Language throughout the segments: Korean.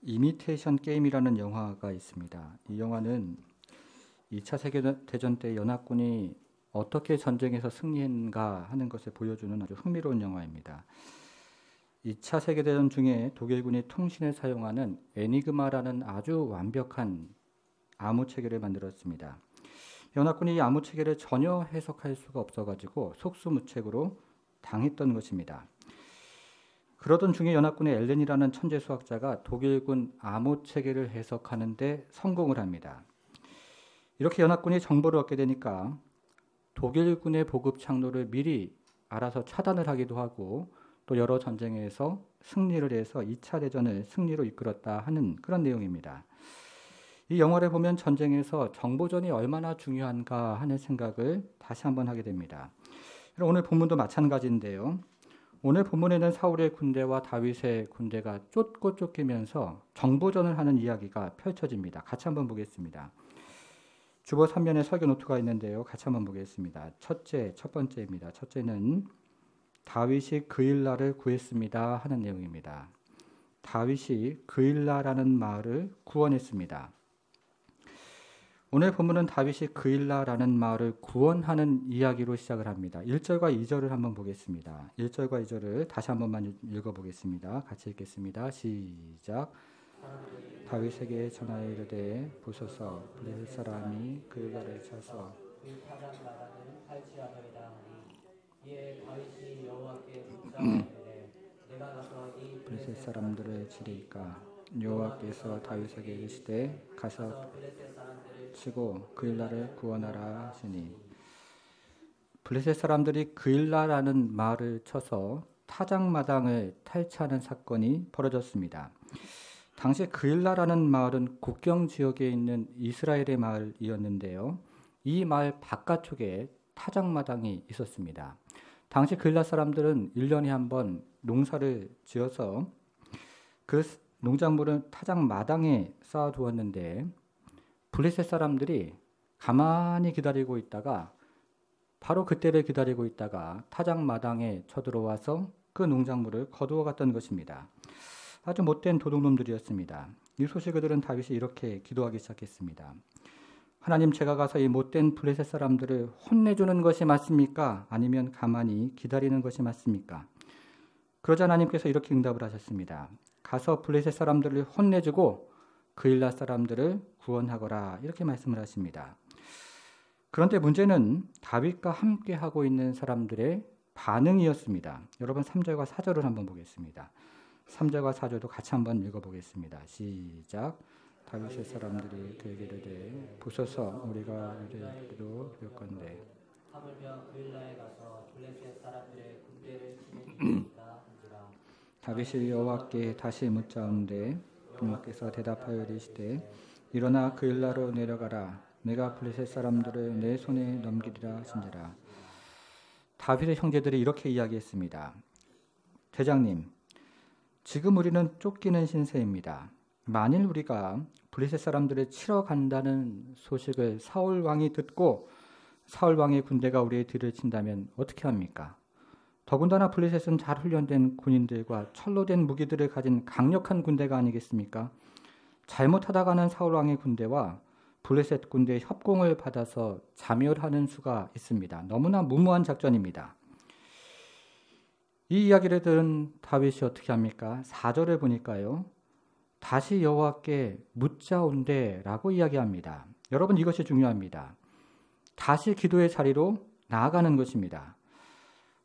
이미테이션 게임이라는 영화가 있습니다. 이 영화는 2차 세계대전 때 연합군이 어떻게 전쟁에서 승리했는가 하는 것을 보여주는 아주 흥미로운 영화입니다. 2차 세계대전 중에 독일군이 통신에 사용하는 에니그마라는 아주 완벽한 암호체계를 만들었습니다. 연합군이 이 암호체계를 전혀 해석할 수가 없어가지고 속수무책으로 당했던 것입니다. 그러던 중에 연합군의 엘렌이라는 천재 수학자가 독일군 암호체계를 해석하는 데 성공을 합니다. 이렇게 연합군이 정보를 얻게 되니까 독일군의 보급 창로를 미리 알아서 차단을 하기도 하고 또 여러 전쟁에서 승리를 해서 2차 대전을 승리로 이끌었다 하는 그런 내용입니다. 이 영화를 보면 전쟁에서 정보전이 얼마나 중요한가 하는 생각을 다시 한번 하게 됩니다. 오늘 본문도 마찬가지인데요. 오늘 본문에는 사울의 군대와 다윗의 군대가 쫓고 쫓기면서 정보전을 하는 이야기가 펼쳐집니다. 같이 한번 보겠습니다. 주보 3면에 설교 노트가 있는데요. 같이 한번 보겠습니다. 첫 번째입니다. 첫째는 다윗이 그일라를 구했습니다 하는 내용입니다. 다윗이 그일라라는 마을을 구원했습니다. 오늘 본문은 다윗이 그일라라는 마을을 구원하는 이야기로 시작을 합니다. 1절과 2절을 한번 보겠습니다. 1절과 2절을 다시 한 번만 읽어보겠습니다. 같이 읽겠습니다. 시작. 다윗에게 전하여 이르되 보소서 블레셋 사람이 그일라를 쳐서 그 타작 마당을 탈취하더이다 하니 이에 다윗이 여호와께 묻자하되 내가 가서 이 블레셋 사람들을 치리까 여호와께서 다윗에게 이르시되 가서 블레셋 사람들을 치고 그일라를 구원하라 하시니 블레셋 사람들이 그일라라는 말을 쳐서 타작마당을 탈취하는 사건이 벌어졌습니다. 당시 그일라라는 마을은 국경 지역에 있는 이스라엘의 마을이었는데요. 이 마을 바깥쪽에 타작마당이 있었습니다. 당시 그일라 사람들은 1년에 한 번 농사를 지어서 그 농작물을 타작마당에 쌓아두었는데 블레셋 사람들이 가만히 기다리고 있다가 바로 그때를 기다리고 있다가 타작마당에 쳐들어와서 그 농작물을 거두어 갔던 것입니다. 아주 못된 도둑놈들이었습니다. 이 소식을 들은 다윗이 이렇게 기도하기 시작했습니다. 하나님, 제가 가서 이 못된 블레셋 사람들을 혼내주는 것이 맞습니까? 아니면 가만히 기다리는 것이 맞습니까? 그러자 하나님께서 이렇게 응답을 하셨습니다. 가서 블레셋 사람들을 혼내주고 그일라 사람들을 구원하거라, 이렇게 말씀을 하십니다. 그런데 문제는 다윗과 함께 하고 있는 사람들의 반응이었습니다. 여러분 3절과 4절을 한번 보겠습니다. 3절과 4절도 같이 한번 읽어보겠습니다. 시작. 다윗의 사람들이 그에게 이르되 보소서 우리가 이르기도 그럴건대 하물며 그일라에 가서 블레셋 사람들의 군대를 치는 일이다 한지라. 다윗이 여호와께 다시 묻자온데 여호와께서 대답하여 이르시되 일어나 그일라로 내려가라. 내가 블레셋 사람들을 내 손에 넘기리라 하신지라. 다윗의 형제들이 이렇게 이야기했습니다. 대장님, 지금 우리는 쫓기는 신세입니다. 만일 우리가 블레셋 사람들을 치러 간다는 소식을 사울 왕이 듣고 사울 왕의 군대가 우리의 뒤를 친다면 어떻게 합니까? 더군다나 블레셋은 잘 훈련된 군인들과 철로 된 무기들을 가진 강력한 군대가 아니겠습니까? 잘못하다가는 사울 왕의 군대와 블레셋 군대의 협공을 받아서 자멸하는 수가 있습니다. 너무나 무모한 작전입니다. 이 이야기를 들은 다윗이 어떻게 합니까? 4절을 보니까요. 다시 여호와께 묻자온데 라고 이야기합니다. 여러분, 이것이 중요합니다. 다시 기도의 자리로 나아가는 것입니다.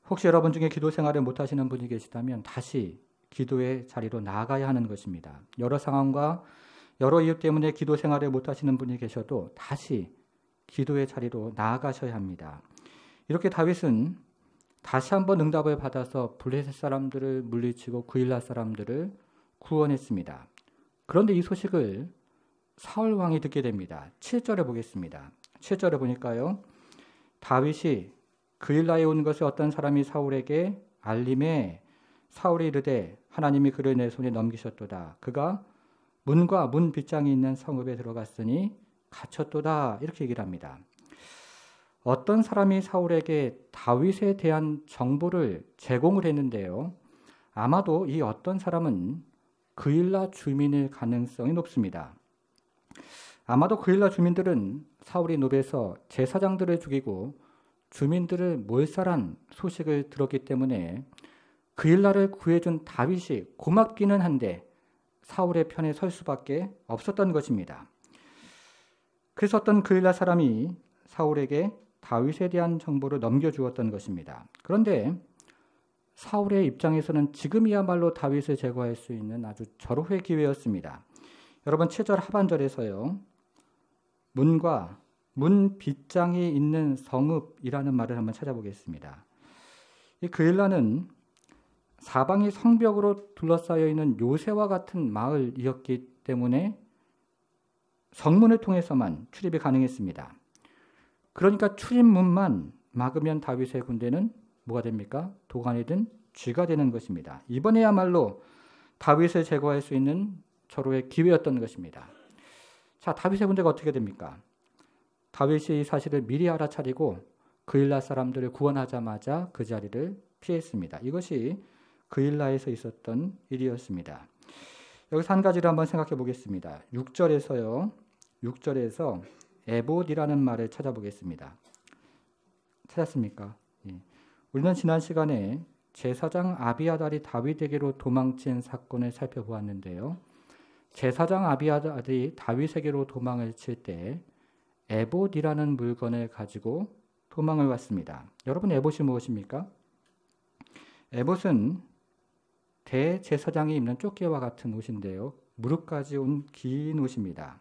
혹시 여러분 중에 기도 생활을 못하시는 분이 계시다면 다시 기도의 자리로 나아가야 하는 것입니다. 여러 상황과 여러 이유 때문에 기도 생활을 못하시는 분이 계셔도 다시 기도의 자리로 나아가셔야 합니다. 이렇게 다윗은 다시 한번 응답을 받아서 블레셋 사람들을 물리치고 그일라 사람들을 구원했습니다. 그런데 이 소식을 사울 왕이 듣게 됩니다. 7절에 보겠습니다. 7절에 보니까요. 다윗이 그일라에 온 것을 어떤 사람이 사울에게 알림해 사울이 이르되 하나님이 그를 내 손에 넘기셨도다. 그가 문과 문 빗장이 있는 성읍에 들어갔으니 갇혔도다. 이렇게 얘기를 합니다. 어떤 사람이 사울에게 다윗에 대한 정보를 제공을 했는데요. 아마도 이 어떤 사람은 그일라 주민일 가능성이 높습니다. 아마도 그일라 주민들은 사울이 노베에서 제사장들을 죽이고 주민들을 몰살한 소식을 들었기 때문에 그일라를 구해준 다윗이 고맙기는 한데 사울의 편에 설 수밖에 없었던 것입니다. 그래서 어떤 그일라 사람이 사울에게 다윗에 대한 정보를 넘겨주었던 것입니다. 그런데 사울의 입장에서는 지금이야말로 다윗을 제거할 수 있는 아주 절호의 기회였습니다. 여러분 7절 하반절에서요. 문과 문 빗장이 있는 성읍이라는 말을 한번 찾아보겠습니다. 이 그일라는 사방이 성벽으로 둘러싸여 있는 요새와 같은 마을이었기 때문에 성문을 통해서만 출입이 가능했습니다. 그러니까 출입문만 막으면 다윗의 군대는 뭐가 됩니까? 도간이 든 쥐가 되는 것입니다. 이번에야말로 다윗을 제거할 수 있는 절호의 기회였던 것입니다. 자, 다윗의 군대가 어떻게 됩니까? 다윗이 이 사실을 미리 알아차리고 그일라 사람들을 구원하자마자 그 자리를 피했습니다. 이것이 그일라에서 있었던 일이었습니다. 여기서 한 가지를 한번 생각해 보겠습니다. 6절에서 에봇이라는 말을 찾아보겠습니다. 찾았습니까? 예. 우리는 지난 시간에 제사장 아비아달이 다윗에게로 도망친 사건을 살펴보았는데요. 제사장 아비아달이 다윗에게로 도망을 칠 때 에봇이라는 물건을 가지고 도망을 왔습니다. 여러분 에봇이 무엇입니까? 에봇은 대제사장이 입는 조끼와 같은 옷인데요. 무릎까지 온 긴 옷입니다.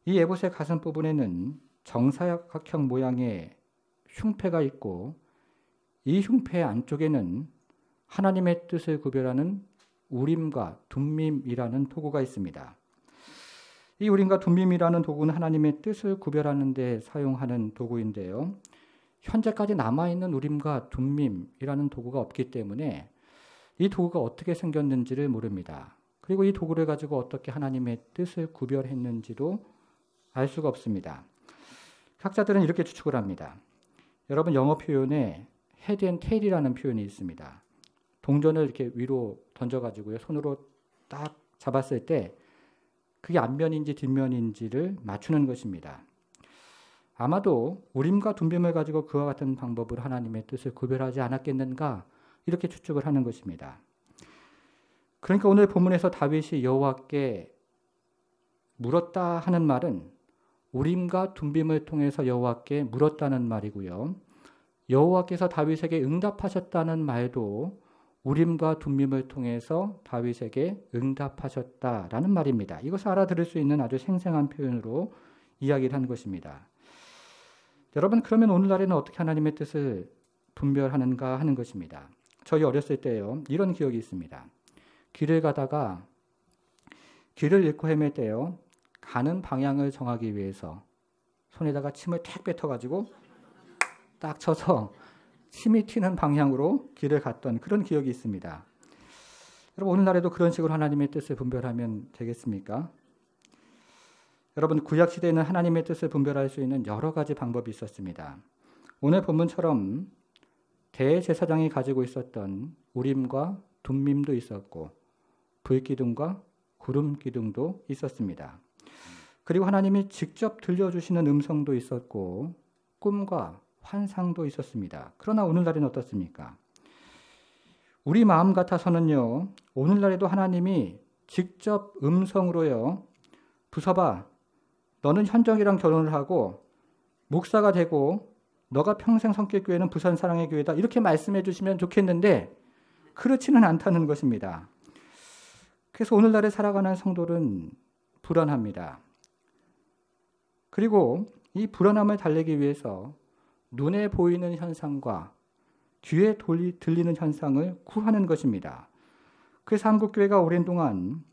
이 에봇의 가슴 부분에는 정사각형 모양의 흉패가 있고 이 흉패 안쪽에는 하나님의 뜻을 구별하는 우림과 둠밈이라는 도구가 있습니다. 이 우림과 둠밈이라는 도구는 하나님의 뜻을 구별하는 데 사용하는 도구인데요. 현재까지 남아있는 우림과 둠밈이라는 도구가 없기 때문에 이 도구가 어떻게 생겼는지를 모릅니다. 그리고 이 도구를 가지고 어떻게 하나님의 뜻을 구별했는지도 알 수가 없습니다. 학자들은 이렇게 추측을 합니다. 여러분 영어 표현에 head and tail이라는 표현이 있습니다. 동전을 이렇게 위로 던져가지고요. 손으로 딱 잡았을 때 그게 앞면인지 뒷면인지를 맞추는 것입니다. 아마도 우림과 둠빔을 가지고 그와 같은 방법으로 하나님의 뜻을 구별하지 않았겠는가 이렇게 추측을 하는 것입니다. 그러니까 오늘 본문에서 다윗이 여호와께 물었다 하는 말은 우림과 둠빔을 통해서 여호와께 물었다는 말이고요. 여호와께서 다윗에게 응답하셨다는 말도 우림과 둠밈을 통해서 다윗에게 응답하셨다라는 말입니다. 이것을 알아들을 수 있는 아주 생생한 표현으로 이야기를 한 것입니다. 여러분 그러면 오늘날에는 어떻게 하나님의 뜻을 분별하는가 하는 것입니다. 저희 어렸을 때요 이런 기억이 있습니다. 길을 가다가 길을 잃고 헤맬 때요 가는 방향을 정하기 위해서 손에다가 침을 탁 뱉어가지고 딱 쳐서 침이 튀는 방향으로 길을 갔던 그런 기억이 있습니다. 여러분 오늘날에도 그런 식으로 하나님의 뜻을 분별하면 되겠습니까? 여러분 구약시대에는 하나님의 뜻을 분별할 수 있는 여러 가지 방법이 있었습니다. 오늘 본문처럼 대제사장이 가지고 있었던 우림과 둠밈도 있었고 불기둥과 구름기둥도 있었습니다. 그리고 하나님이 직접 들려주시는 음성도 있었고 꿈과 환상도 있었습니다. 그러나 오늘날에는 어떻습니까? 우리 마음 같아서는요. 오늘날에도 하나님이 직접 음성으로요. 부서봐. 너는 현정이랑 결혼을 하고 목사가 되고 너가 평생 성결교회는 부산 사랑의 교회다. 이렇게 말씀해 주시면 좋겠는데 그렇지는 않다는 것입니다. 그래서 오늘날에 살아가는 성도는 불안합니다. 그리고 이 불안함을 달래기 위해서 눈에 보이는 현상과 귀에 들리는 현상을 구하는 것입니다. 그래서 한국교회가 오랜 동안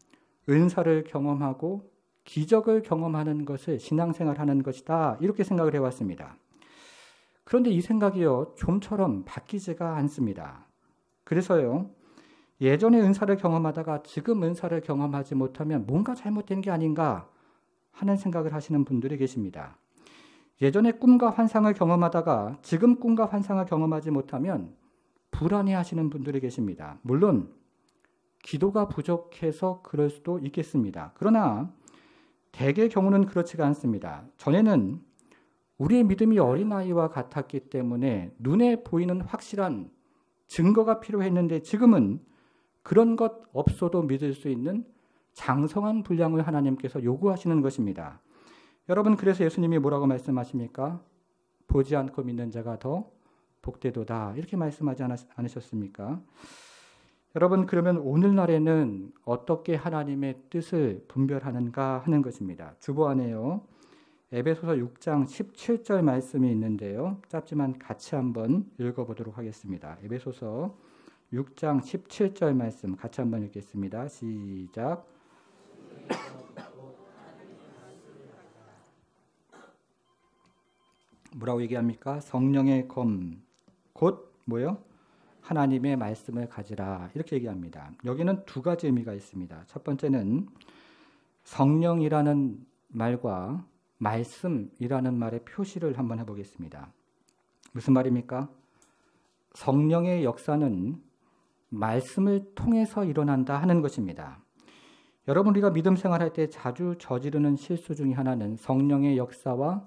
은사를 경험하고 기적을 경험하는 것을 신앙생활하는 것이다. 이렇게 생각을 해왔습니다. 그런데 이 생각이요. 좀처럼 바뀌지가 않습니다. 그래서요. 예전에 은사를 경험하다가 지금 은사를 경험하지 못하면 뭔가 잘못된 게 아닌가 하는 생각을 하시는 분들이 계십니다. 예전에 꿈과 환상을 경험하다가 지금 꿈과 환상을 경험하지 못하면 불안해하시는 분들이 계십니다. 물론 기도가 부족해서 그럴 수도 있겠습니다. 그러나 대개의 경우는 그렇지가 않습니다. 전에는 우리의 믿음이 어린아이와 같았기 때문에 눈에 보이는 확실한 증거가 필요했는데 지금은 그런 것 없어도 믿을 수 있는 장성한 분량을 하나님께서 요구하시는 것입니다. 여러분, 그래서 예수님이 뭐라고 말씀하십니까? 보지 않고 믿는 자가 더 복되도다, 이렇게 말씀하지 않으셨습니까? 여러분, 그러면 오늘날에는 어떻게 하나님의 뜻을 분별하는가 하는 것입니다. 주보 안에요, 에베소서 6장 17절 말씀이 있는데요. 짧지만 같이 한번 읽어보도록 하겠습니다. 에베소서 6장 17절 말씀 같이 한번 읽겠습니다. 시작. 뭐라고 얘기합니까? 성령의 검, 곧 뭐요? 하나님의 말씀을 가지라, 이렇게 얘기합니다. 여기는 두 가지 의미가 있습니다. 첫 번째는 성령이라는 말과 말씀이라는 말의 표시를 한번 해보겠습니다. 무슨 말입니까? 성령의 역사는 말씀을 통해서 일어난다 하는 것입니다. 여러분, 우리가 믿음 생활할 때 자주 저지르는 실수 중에 하나는 성령의 역사와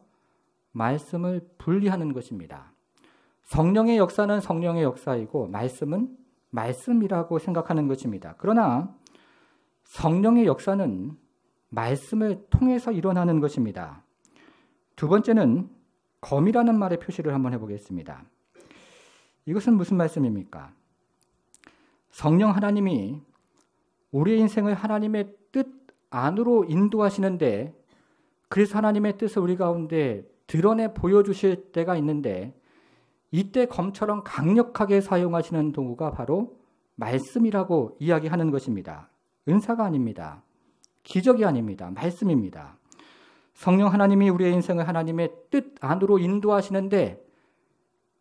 말씀을 분리하는 것입니다. 성령의 역사는 성령의 역사이고 말씀은 말씀이라고 생각하는 것입니다. 그러나 성령의 역사는 말씀을 통해서 일어나는 것입니다. 두 번째는 검이라는 말의 표시를 한번 해보겠습니다. 이것은 무슨 말씀입니까? 성령 하나님이 우리의 인생을 하나님의 뜻 안으로 인도하시는데, 그래서 하나님의 뜻을 우리 가운데 드러내 보여주실 때가 있는데, 이때 검처럼 강력하게 사용하시는 도구가 바로 말씀이라고 이야기하는 것입니다. 은사가 아닙니다. 기적이 아닙니다. 말씀입니다. 성령 하나님이 우리의 인생을 하나님의 뜻 안으로 인도하시는데,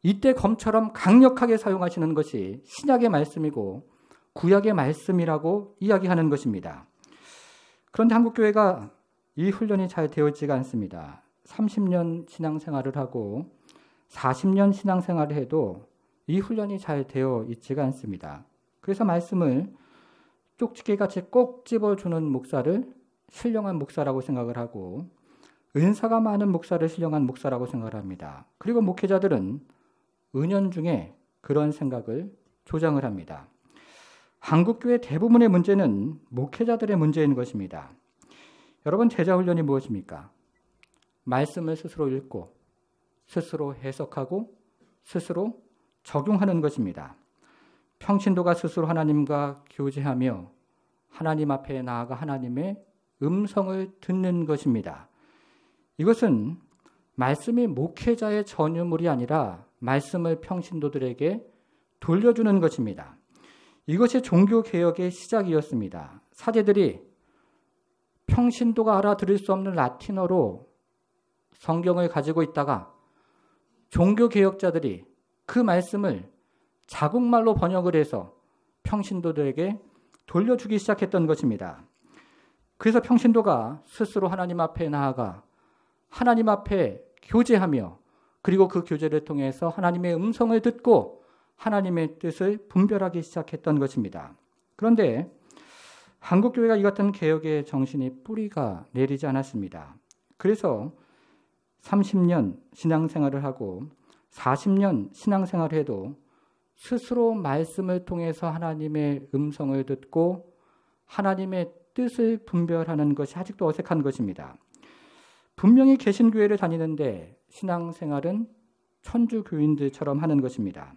이때 검처럼 강력하게 사용하시는 것이 신약의 말씀이고 구약의 말씀이라고 이야기하는 것입니다. 그런데 한국교회가 이 훈련이 잘 되어 있지가 않습니다. 30년 신앙생활을 하고 40년 신앙생활을 해도 이 훈련이 잘 되어 있지가 않습니다. 그래서 말씀을 쪽집게같이 꼭 집어주는 목사를 신령한 목사라고 생각을 하고, 은사가 많은 목사를 신령한 목사라고 생각을 합니다. 그리고 목회자들은 은연중에 그런 생각을 조장을 합니다. 한국교회 대부분의 문제는 목회자들의 문제인 것입니다. 여러분, 제자훈련이 무엇입니까? 말씀을 스스로 읽고 스스로 해석하고 스스로 적용하는 것입니다. 평신도가 스스로 하나님과 교제하며 하나님 앞에 나아가 하나님의 음성을 듣는 것입니다. 이것은 말씀이 목회자의 전유물이 아니라 말씀을 평신도들에게 돌려주는 것입니다. 이것이 종교개혁의 시작이었습니다. 사제들이 평신도가 알아들을 수 없는 라틴어로 성경을 가지고 있다가 종교개혁자들이 그 말씀을 자국말로 번역을 해서 평신도들에게 돌려주기 시작했던 것입니다. 그래서 평신도가 스스로 하나님 앞에 나아가 하나님 앞에 교제하며, 그리고 그 교제를 통해서 하나님의 음성을 듣고 하나님의 뜻을 분별하기 시작했던 것입니다. 그런데 한국교회가 이 같은 개혁의 정신이 뿌리가 내리지 않았습니다. 그래서 30년 신앙생활을 하고 40년 신앙생활을 해도 스스로 말씀을 통해서 하나님의 음성을 듣고 하나님의 뜻을 분별하는 것이 아직도 어색한 것입니다. 분명히 개신교회를 다니는데 신앙생활은 천주교인들처럼 하는 것입니다.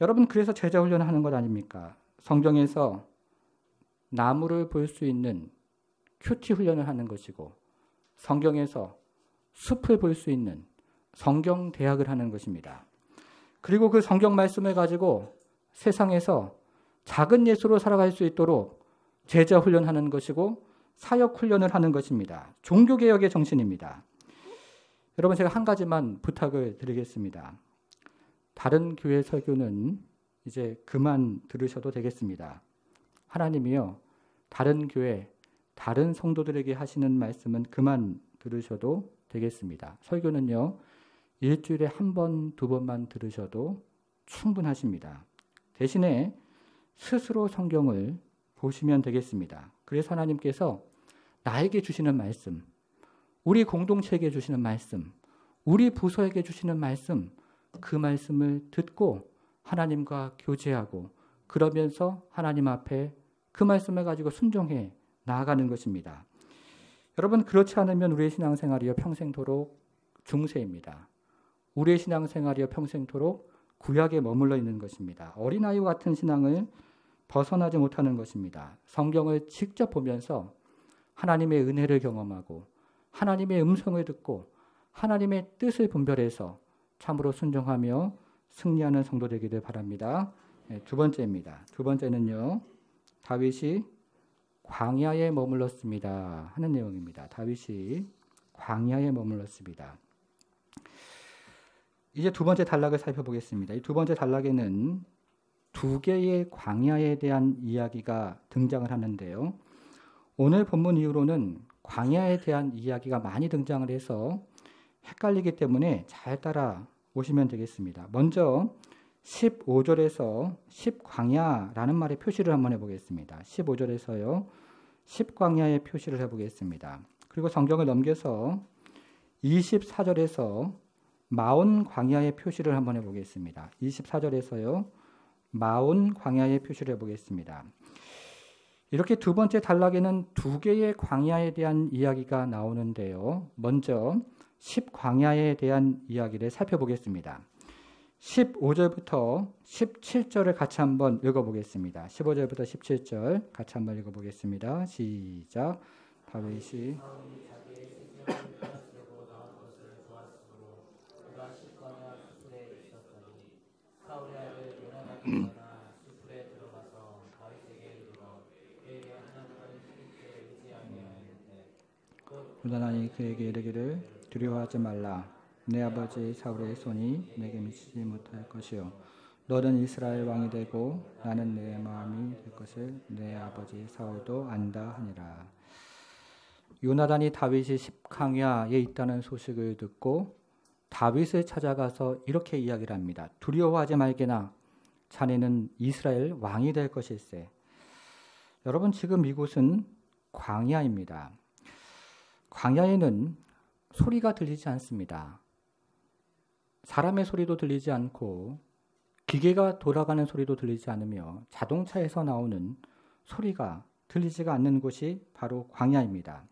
여러분, 그래서 제자훈련을 하는 것 아닙니까? 성경에서 나무를 볼 수 있는 큐티 훈련을 하는 것이고, 성경에서 숲을 볼 수 있는 성경대학을 하는 것입니다. 그리고 그 성경 말씀을 가지고 세상에서 작은 예수로 살아갈 수 있도록 제자훈련하는 것이고 사역훈련을 하는 것입니다. 종교개혁의 정신입니다. 여러분, 제가 한 가지만 부탁을 드리겠습니다. 다른 교회 설교는 이제 그만 들으셔도 되겠습니다. 하나님이요, 다른 교회, 다른 성도들에게 하시는 말씀은 그만 들으셔도 되겠습니다. 설교는요, 일주일에 한 번, 두 번만 들으셔도 충분하십니다. 대신에 스스로 성경을 보시면 되겠습니다. 그래서 하나님께서 나에게 주시는 말씀, 우리 공동체에게 주시는 말씀, 우리 부서에게 주시는 말씀, 그 말씀을 듣고 하나님과 교제하고 그러면서 하나님 앞에 그 말씀을 가지고 순종해 나아가는 것입니다. 여러분, 그렇지 않으면 우리의 신앙생활이여 평생토록 중세입니다. 우리의 신앙생활이여 평생토록 구약에 머물러 있는 것입니다. 어린아이와 같은 신앙을 벗어나지 못하는 것입니다. 성경을 직접 보면서 하나님의 은혜를 경험하고 하나님의 음성을 듣고 하나님의 뜻을 분별해서 참으로 순종하며 승리하는 성도 되기를 바랍니다. 두 번째입니다. 두 번째는요, 다윗이 광야에 머물렀습니다 하는 내용입니다. 다윗이 광야에 머물렀습니다. 이제 두 번째 단락을 살펴보겠습니다. 이 두 번째 단락에는 두 개의 광야에 대한 이야기가 등장을 하는데요. 오늘 본문 이후로는 광야에 대한 이야기가 많이 등장을 해서 헷갈리기 때문에 잘 따라 오시면 되겠습니다. 먼저 15절에서 10광야라는 말의 표시를 한번 해보겠습니다. 15절에서요, 10광야의 표시를 해보겠습니다. 그리고 성경을 넘겨서 24절에서 마온 광야의 표시를 한번 해보겠습니다. 24절에서요, 마온 광야의 표시를 해보겠습니다. 이렇게 두 번째 단락에는 두 개의 광야에 대한 이야기가 나오는데요. 먼저 10광야에 대한 이야기를 살펴보겠습니다. 15절부터 17절을 같이 한번 읽어보겠습니다. 15절부터 17절 같이 한번 읽어보겠습니다. 시작. 다윗이 요나단이 그에게 이르기를 두려워하지 말라. 내 아버지 사울의 손이 내게 미치지 못할 것이요 너는 이스라엘 왕이 되고 나는 내 마음이 될 것을 내 아버지 사울도 안다 하니라. 요나단이 다윗이 10광야에 있다는 소식을 듣고 다윗을 찾아가서 이렇게 이야기를 합니다. 두려워하지 말게나 자네는 이스라엘 왕이 될 것일세. 여러분, 지금 이곳은 광야입니다. 광야에는 소리가 들리지 않습니다. 사람의 소리도 들리지 않고 기계가 돌아가는 소리도 들리지 않으며 자동차에서 나오는 소리가 들리지가 않는 곳이 바로 광야입니다.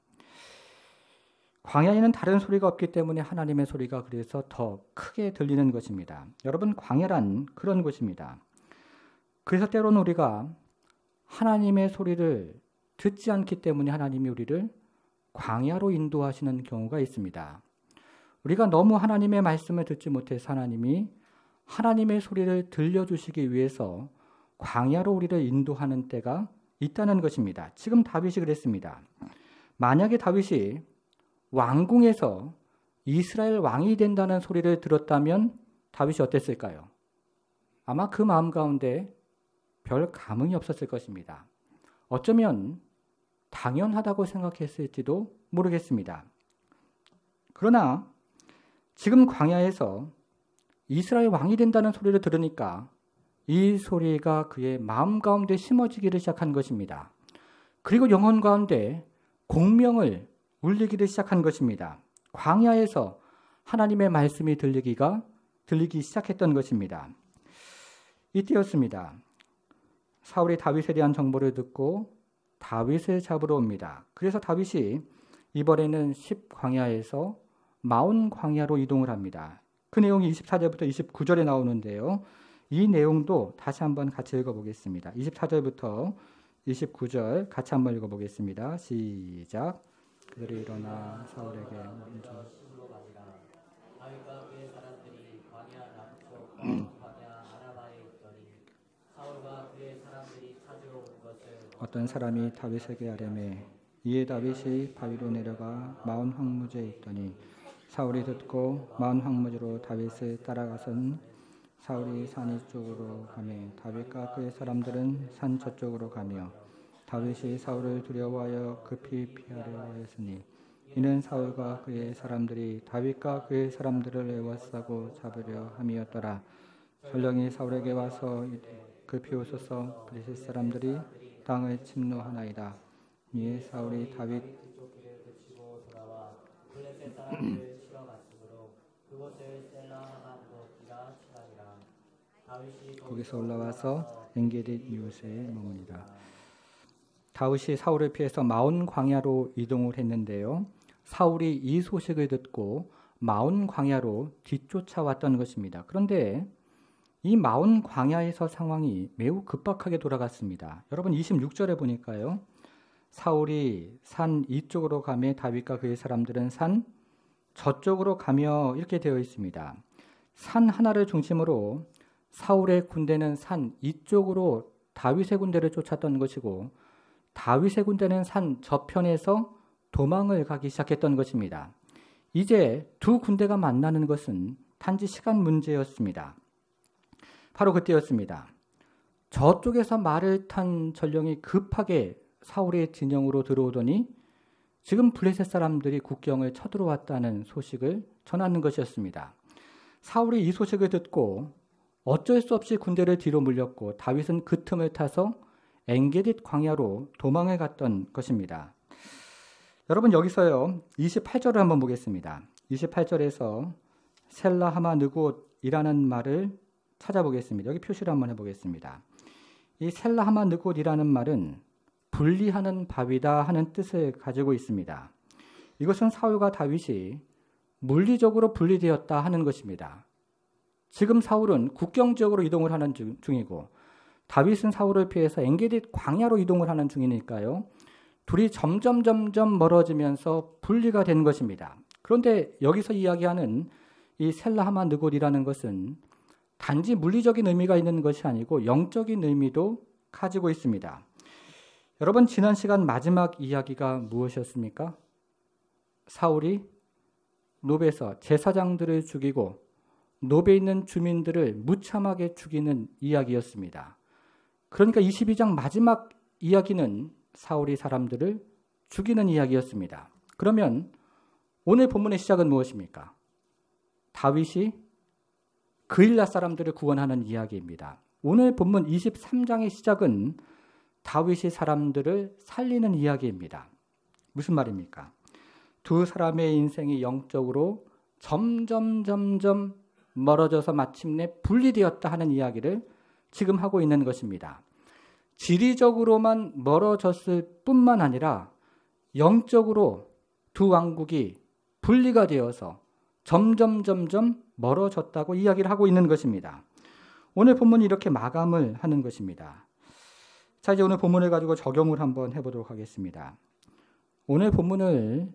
광야에는 다른 소리가 없기 때문에 하나님의 소리가 그래서 더 크게 들리는 것입니다. 여러분, 광야란 그런 곳입니다. 그래서 때로는 우리가 하나님의 소리를 듣지 않기 때문에 하나님이 우리를 광야로 인도하시는 경우가 있습니다. 우리가 너무 하나님의 말씀을 듣지 못해서 하나님이 하나님의 소리를 들려주시기 위해서 광야로 우리를 인도하는 때가 있다는 것입니다. 지금 다윗이 그랬습니다. 만약에 다윗이 왕궁에서 이스라엘 왕이 된다는 소리를 들었다면 다윗이 어땠을까요? 아마 그 마음 가운데 별 감흥이 없었을 것입니다. 어쩌면 당연하다고 생각했을지도 모르겠습니다. 그러나 지금 광야에서 이스라엘 왕이 된다는 소리를 들으니까 이 소리가 그의 마음 가운데 심어지기를 시작한 것입니다. 그리고 영혼 가운데 공명을 울리기를 시작한 것입니다. 광야에서 하나님의 말씀이 들리기 시작했던 것입니다. 이때였습니다. 사울이 다윗에 대한 정보를 듣고 다윗을 잡으러 옵니다. 그래서 다윗이 이번에는 10광야에서 마온 광야로 이동을 합니다. 그 내용이 24절부터 29절에 나오는데요. 이 내용도 다시 한번 같이 읽어보겠습니다. 24절부터 29절 같이 한번 읽어보겠습니다. 시작. 그들이 일어나 사울에게 먼저 다윗과 그의 사람들이 광야 남쪽 광야 아라바에 있더니 사울과 그의 사람들이 찾으러 온 것을 어떤 사람이 다윗에게 아뢰매 이에 다윗이 바위로 내려가 마온 황무지에 있더니 사울이 듣고 마온 황무지로 다윗을 따라가선 사울이 산 이쪽으로 가며 다윗과 그의 사람들은 산 저쪽으로 가며 다윗이 사울을 두려워하여 급히 피하려 하였으니 이는 사울과 그의 사람들이 다윗과 그의 사람들을 에워싸고 잡으려 함이었더라. 전령이 사울에게 와서 급히 오소서 블레셋 사람들이 땅을 침노하나이다. 이에 사울이 다윗 뒤쪽 길을 그치고 돌아와 블레셋 사람들을 치러 갔으므로 그곳을 셀라하나이라 칠하니라. 다윗이 거기서 올라와서 엔게디 이웃에 머무니라. 다윗이 사울을 피해서 마온 광야로 이동을 했는데요. 사울이 이 소식을 듣고 마온 광야로 뒤쫓아왔던 것입니다. 그런데 이 마온 광야에서 상황이 매우 급박하게 돌아갔습니다. 여러분 26절에 보니까요. 사울이 산 이쪽으로 가며 다윗과 그의 사람들은 산 저쪽으로 가며 이렇게 되어 있습니다. 산 하나를 중심으로 사울의 군대는 산 이쪽으로 다윗의 군대를 쫓았던 것이고 다윗의 군대는 산 저편에서 도망을 가기 시작했던 것입니다. 이제 두 군대가 만나는 것은 단지 시간 문제였습니다. 바로 그때였습니다. 저쪽에서 말을 탄 전령이 급하게 사울의 진영으로 들어오더니 지금 블레셋 사람들이 국경을 쳐들어왔다는 소식을 전하는 것이었습니다. 사울이 이 소식을 듣고 어쩔 수 없이 군대를 뒤로 물렸고 다윗은 그 틈을 타서 엔게디 광야로 도망을 갔던 것입니다. 여러분 여기서요 28절을 한번 보겠습니다. 28절에서 셀라하마 느곳이라는 말을 찾아보겠습니다. 여기 표시를 한번 해보겠습니다. 이 셀라하마 느곳이라는 말은 분리하는 바위다 하는 뜻을 가지고 있습니다. 이것은 사울과 다윗이 물리적으로 분리되었다 하는 것입니다. 지금 사울은 국경 지역으로 이동을 하는 중이고 다윗은 사울을 피해서 엔게디 광야로 이동을 하는 중이니까요. 둘이 점점 멀어지면서 분리가 된 것입니다. 그런데 여기서 이야기하는 이 셀라하마 느곳이라는 것은 단지 물리적인 의미가 있는 것이 아니고 영적인 의미도 가지고 있습니다. 여러분 지난 시간 마지막 이야기가 무엇이었습니까? 사울이 노베에서 제사장들을 죽이고 노베에 있는 주민들을 무참하게 죽이는 이야기였습니다. 그러니까 22장 마지막 이야기는 사울이 사람들을 죽이는 이야기였습니다. 그러면 오늘 본문의 시작은 무엇입니까? 다윗이 그일라 사람들을 구원하는 이야기입니다. 오늘 본문 23장의 시작은 다윗이 사람들을 살리는 이야기입니다. 무슨 말입니까? 두 사람의 인생이 영적으로 점점 멀어져서 마침내 분리되었다 하는 이야기를 지금 하고 있는 것입니다. 지리적으로만 멀어졌을 뿐만 아니라 영적으로 두 왕국이 분리가 되어서 점점 멀어졌다고 이야기를 하고 있는 것입니다. 오늘 본문이 이렇게 마감을 하는 것입니다. 자, 이제 오늘 본문을 가지고 적용을 한번 해보도록 하겠습니다. 오늘 본문을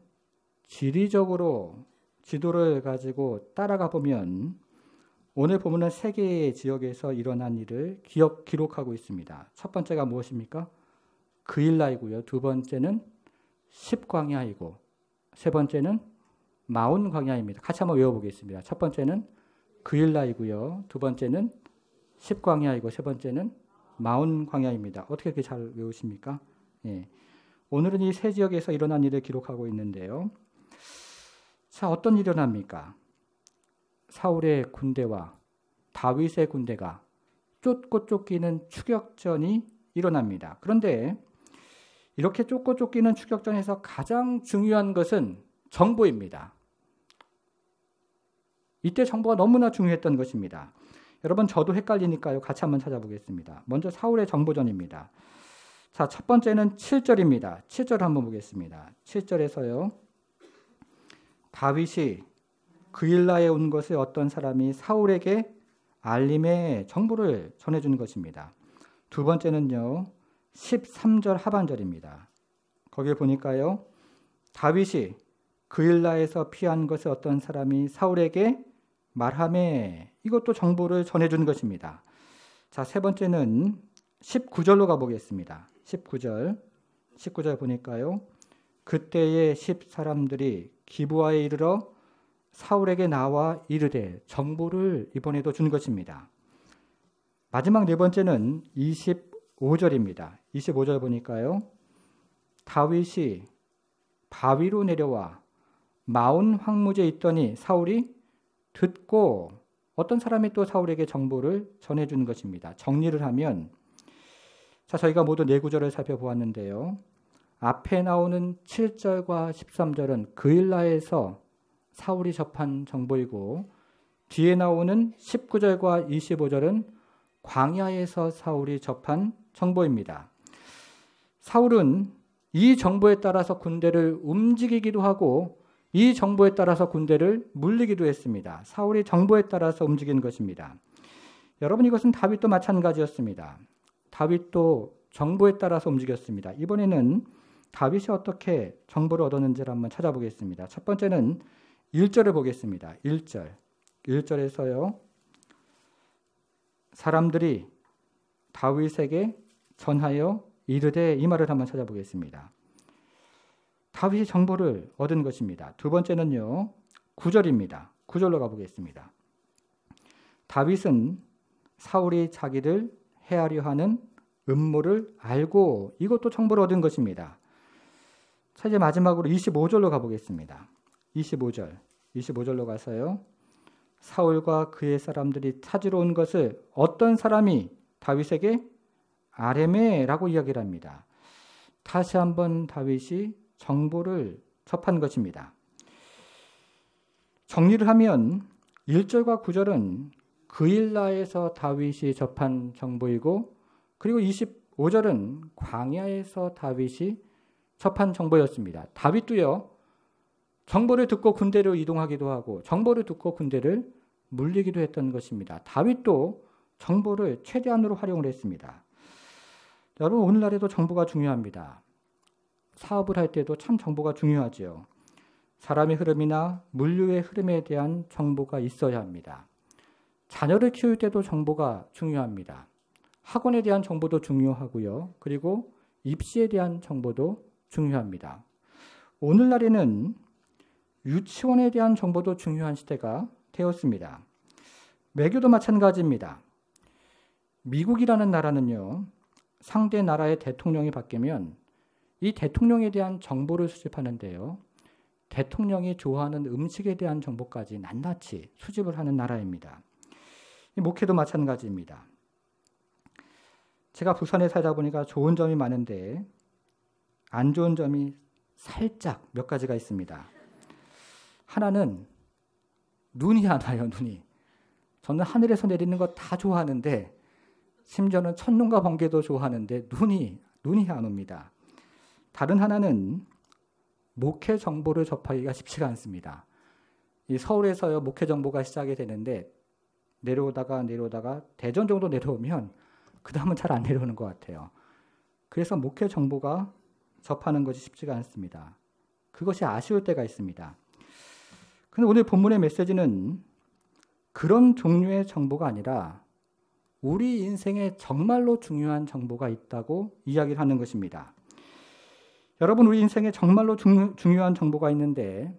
지리적으로 지도를 가지고 따라가 보면 오늘 본문은 세 개의 지역에서 일어난 일을 기록하고 있습니다. 첫 번째가 무엇입니까? 그일라이고요. 두 번째는 십광야이고 세 번째는 마온 광야입니다. 같이 한번 외워보겠습니다. 첫 번째는 그일라이고요. 두 번째는 십광야이고 세 번째는 마온 광야입니다. 어떻게 그렇게 잘 외우십니까? 예. 오늘은 이 세 지역에서 일어난 일을 기록하고 있는데요. 자, 어떤 일이 일어납니까? 사울의 군대와 다윗의 군대가 쫓고 쫓기는 추격전이 일어납니다. 그런데 이렇게 쫓고 쫓기는 추격전에서 가장 중요한 것은 정보입니다. 이때 정보가 너무나 중요했던 것입니다. 여러분 저도 헷갈리니까요. 같이 한번 찾아보겠습니다. 먼저 사울의 정보전입니다. 자, 첫 번째는 7절입니다. 7절 한번 보겠습니다. 7절에서요. 다윗이 그일라에 온 것을 어떤 사람이 사울에게 알림의 정보를 전해주는 것입니다. 두 번째는요. 13절 하반절입니다. 거기에 보니까요. 다윗이 그일라에서 피한 것을 어떤 사람이 사울에게 말하매 이것도 정보를 전해주는 것입니다. 자, 세 번째는 19절로 가보겠습니다. 19절 보니까요. 그때의 10 사람들이 기브아에 이르러 사울에게 나와 이르되 정보를 이번에도 준 것입니다. 마지막 네 번째는 25절입니다. 25절 보니까요. 다윗이 바위로 내려와 마온 황무지에 있더니 사울이 듣고 어떤 사람이 또 사울에게 정보를 전해주는 것입니다. 정리를 하면 자, 저희가 모두 네 구절을 살펴보았는데요. 앞에 나오는 7절과 13절은 그일라에서 사울이 접한 정보이고, 뒤에 나오는 19절과 25절은 광야에서 사울이 접한 정보입니다. 사울은 이 정보에 따라서 군대를 움직이기도 하고 이 정보에 따라서 군대를 물리기도 했습니다. 사울이 정보에 따라서 움직인 것입니다. 여러분, 이것은 다윗도 마찬가지였습니다. 다윗도 정보에 따라서 움직였습니다. 이번에는 다윗이 어떻게 정보를 얻었는지를 한번 찾아보겠습니다. 첫 번째는 1절을 보겠습니다. 1절에서요. 사람들이 다윗에게 전하여 이르되, 이 말을 한번 찾아보겠습니다. 다윗이 정보를 얻은 것입니다. 두 번째는요. 9절입니다. 9절로 가보겠습니다. 다윗은 사울이 자기를 해하려 하는 음모를 알고, 이것도 정보를 얻은 것입니다. 자, 이제 마지막으로 25절로 가보겠습니다. 25절로 가서요. 사울과 그의 사람들이 찾으러 온 것을 어떤 사람이 다윗에게 아뢰매라고 이야기를 합니다. 다시 한번 다윗이 정보를 접한 것입니다. 정리를 하면 1절과 9절은 그일라에서 다윗이 접한 정보이고, 그리고 25절은 광야에서 다윗이 접한 정보였습니다. 다윗도요, 정보를 듣고 군대로 이동하기도 하고 정보를 듣고 군대를 물리기도 했던 것입니다. 다윗도 정보를 최대한으로 활용을 했습니다. 여러분, 오늘날에도 정보가 중요합니다. 사업을 할 때도 참 정보가 중요하죠. 사람의 흐름이나 물류의 흐름에 대한 정보가 있어야 합니다. 자녀를 키울 때도 정보가 중요합니다. 학원에 대한 정보도 중요하고요. 그리고 입시에 대한 정보도 중요합니다. 오늘날에는 유치원에 대한 정보도 중요한 시대가 되었습니다. 외교도 마찬가지입니다. 미국이라는 나라는요, 상대 나라의 대통령이 바뀌면 이 대통령에 대한 정보를 수집하는데요, 대통령이 좋아하는 음식에 대한 정보까지 낱낱이 수집을 하는 나라입니다. 목회도 마찬가지입니다. 제가 부산에 살다 보니까 좋은 점이 많은데 안 좋은 점이 살짝 몇 가지가 있습니다. 하나는 눈이 안 와요. 눈이. 저는 하늘에서 내리는 거 다 좋아하는데, 심지어는 천눈과 번개도 좋아하는데 눈이 안 옵니다. 다른 하나는 목회 정보를 접하기가 쉽지가 않습니다. 이 서울에서요, 목회 정보가 시작이 되는데 내려오다가 대전 정도 내려오면 그 다음은 잘 안 내려오는 것 같아요. 그래서 목회 정보가 접하는 것이 쉽지가 않습니다. 그것이 아쉬울 때가 있습니다. 그런데 오늘 본문의 메시지는 그런 종류의 정보가 아니라 우리 인생에 정말로 중요한 정보가 있다고 이야기를 하는 것입니다. 여러분, 우리 인생에 정말로 중요한 정보가 있는데,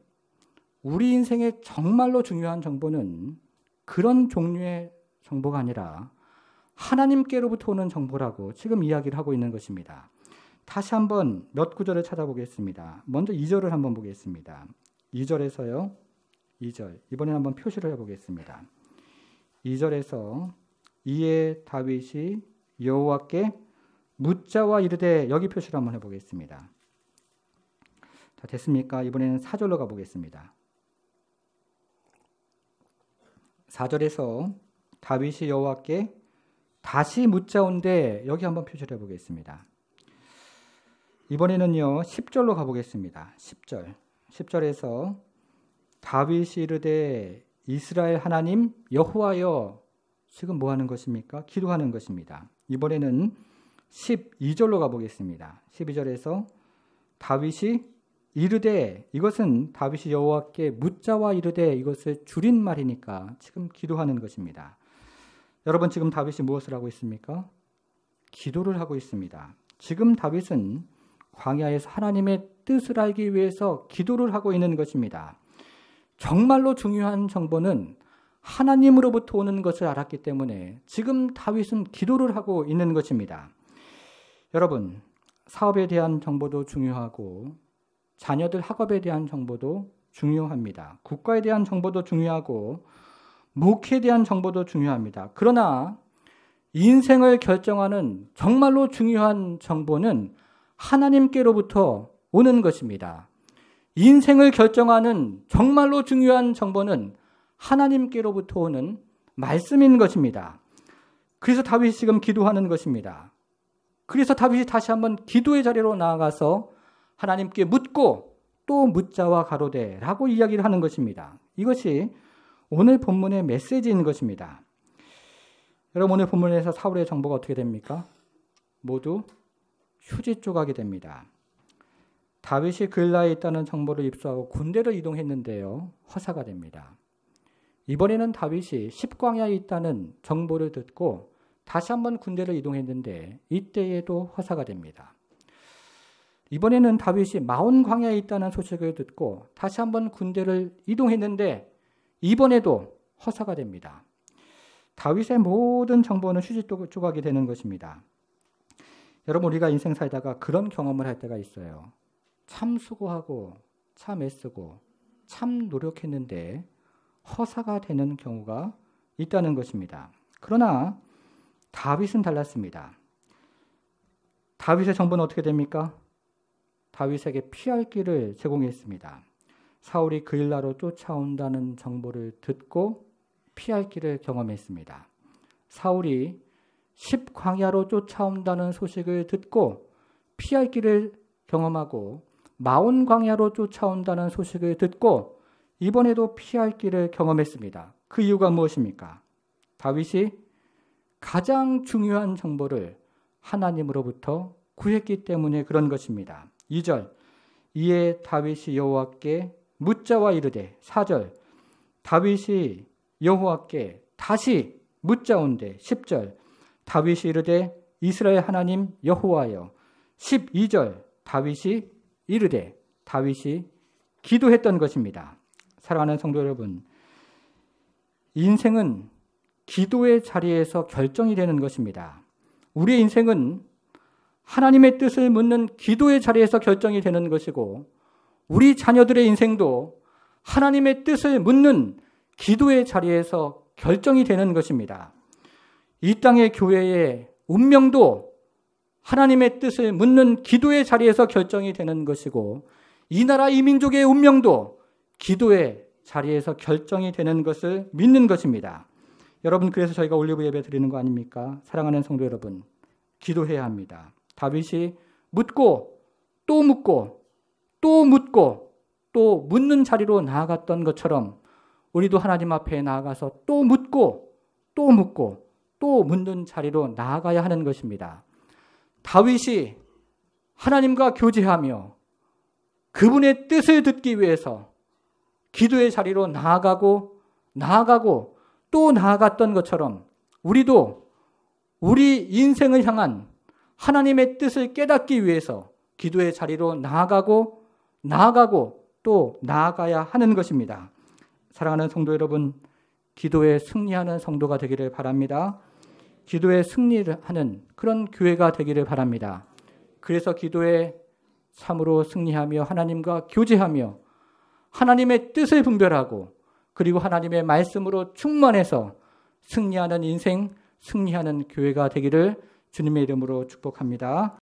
우리 인생에 정말로 중요한 정보는 그런 종류의 정보가 아니라 하나님께로부터 오는 정보라고 지금 이야기를 하고 있는 것입니다. 다시 한번 몇 구절을 찾아보겠습니다. 먼저 2절을 한번 보겠습니다. 2절에서요. 2절. 이번에 한번 표시를 해보겠습니다. 2절에서 이에 다윗이 여호와께 묻자와 이르되, 여기 표시를 한번 해보겠습니다. 자, 됐습니까? 이번에는 4절로 가보겠습니다. 4절에서 다윗이 여호와께 다시 묻자온데, 여기 한번 표시를 해보겠습니다. 이번에는요 10절로 가보겠습니다. 10절에서 다윗이 이르되 이스라엘 하나님 여호와여, 지금 뭐 하는 것입니까? 기도하는 것입니다. 이번에는 12절로 가보겠습니다. 12절에서 다윗이 이르되, 이것은 다윗이 여호와께 묻자와 이르되, 이것을 줄인 말이니까 지금 기도하는 것입니다. 여러분, 지금 다윗이 무엇을 하고 있습니까? 기도를 하고 있습니다. 지금 다윗은 광야에서 하나님의 뜻을 알기 위해서 기도를 하고 있는 것입니다. 정말로 중요한 정보는 하나님으로부터 오는 것을 알았기 때문에 지금 다윗은 기도를 하고 있는 것입니다. 여러분, 사업에 대한 정보도 중요하고 자녀들 학업에 대한 정보도 중요합니다. 국가에 대한 정보도 중요하고 목회에 대한 정보도 중요합니다. 그러나 인생을 결정하는 정말로 중요한 정보는 하나님께로부터 오는 것입니다. 인생을 결정하는 정말로 중요한 정보는 하나님께로부터 오는 말씀인 것입니다. 그래서 다윗이 지금 기도하는 것입니다. 그래서 다윗이 다시 한번 기도의 자리로 나아가서 하나님께 묻고 또 묻자와 가로되 라고 이야기를 하는 것입니다. 이것이 오늘 본문의 메시지인 것입니다. 여러분, 오늘 본문에서 사울의 정보가 어떻게 됩니까? 모두 휴지 조각이 됩니다. 다윗이 그일라에 있다는 정보를 입수하고 군대로 이동했는데요, 허사가 됩니다. 이번에는 다윗이 십광야에 있다는 정보를 듣고 다시 한번 군대를 이동했는데 이때에도 허사가 됩니다. 이번에는 다윗이 마온 광야에 있다는 소식을 듣고 다시 한번 군대를 이동했는데 이번에도 허사가 됩니다. 다윗의 모든 정보는 휴지 조각이 되는 것입니다. 여러분, 우리가 인생 살다가 그런 경험을 할 때가 있어요. 참 수고하고 참 애쓰고 참 노력했는데 허사가 되는 경우가 있다는 것입니다. 그러나 다윗은 달랐습니다. 다윗의 정보는 어떻게 됩니까? 다윗에게 피할 길을 제공했습니다. 사울이 그일라로 쫓아온다는 정보를 듣고 피할 길을 경험했습니다. 사울이 십광야로 쫓아온다는 소식을 듣고 피할 길을 경험하고 마온 광야로 쫓아온다는 소식을 듣고 이번에도 피할 길을 경험했습니다. 그 이유가 무엇입니까? 다윗이 가장 중요한 정보를 하나님으로부터 구했기 때문에 그런 것입니다. 2절, 이에 다윗이 여호와께 묻자와 이르되, 4절, 다윗이 여호와께 다시 묻자온대, 10절, 다윗이 이르되 이스라엘 하나님 여호와여, 12절, 다윗이 이르되, 다윗이 기도했던 것입니다. 사랑하는 성도 여러분, 인생은 기도의 자리에서 결정이 되는 것입니다. 우리의 인생은 하나님의 뜻을 묻는 기도의 자리에서 결정이 되는 것이고 우리 자녀들의 인생도 하나님의 뜻을 묻는 기도의 자리에서 결정이 되는 것입니다. 이 땅의 교회의 운명도 하나님의 뜻을 묻는 기도의 자리에서 결정이 되는 것이고 이 나라 이 민족의 운명도 기도의 자리에서 결정이 되는 것을 믿는 것입니다. 여러분, 그래서 저희가 올리브 예배 드리는 거 아닙니까? 사랑하는 성도 여러분, 기도해야 합니다. 다윗이 묻고 또 묻고 또 묻고 또 묻는 자리로 나아갔던 것처럼 우리도 하나님 앞에 나아가서 또 묻고 또 묻고 또 묻는 자리로 나아가야 하는 것입니다. 다윗이 하나님과 교제하며 그분의 뜻을 듣기 위해서 기도의 자리로 나아가고 또 나아갔던 것처럼 우리도 우리 인생을 향한 하나님의 뜻을 깨닫기 위해서 기도의 자리로 나아가고 또 나아가야 하는 것입니다. 사랑하는 성도 여러분, 기도에 승리하는 성도가 되기를 바랍니다. 기도에 승리를 하는 그런 교회가 되기를 바랍니다. 그래서 기도에 참으로 승리하며 하나님과 교제하며 하나님의 뜻을 분별하고 그리고 하나님의 말씀으로 충만해서 승리하는 인생, 승리하는 교회가 되기를 주님의 이름으로 축복합니다.